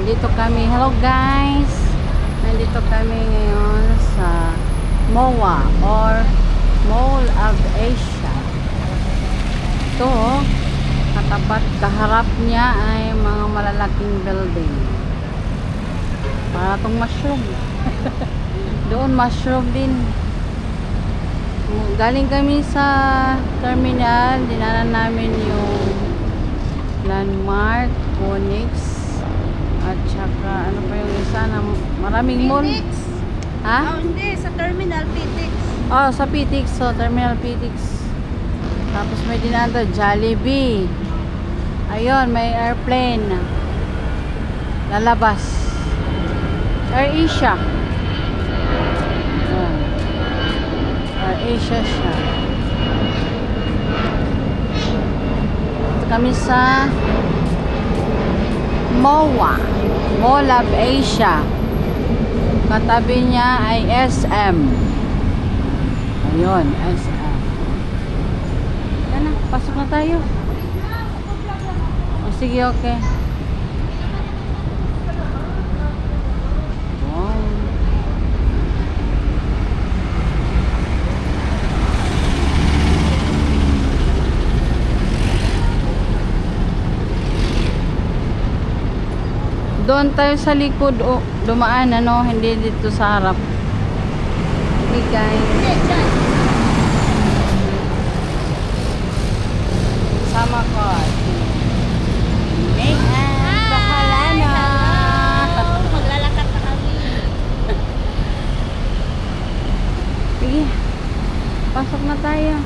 Nandito kami. Hello guys! Nandito kami ngayon sa MOA or Mall of Asia. Ito, katapat kaharap niya ay mga malalaking building. Para itong mushroom. Doon mushroom din. Galing kami sa terminal, dinanan namin yung Landmark, Phoenix, at saka ano pa yung isa na maraming mall. Ha? Oh, hindi. Sa Terminal PTX. Oh, sa PTX. So, Terminal PTX. Tapos may dinaan to, Jollibee. Ayun, may airplane. Lalabas. AirAsia. AirAsia siya. Ito kami sa MOA, Mall of Asia. Katabi niya ay SM. Ayun, SM. Yan na, pasok na tayo. O, sige, okay. Wow. Doon tayo sa likod o dumaan, ano, hindi dito sa harap. Okay guys. Sama ko. Bahala na. Maglalakad na kami. Sige. Pasok na tayo.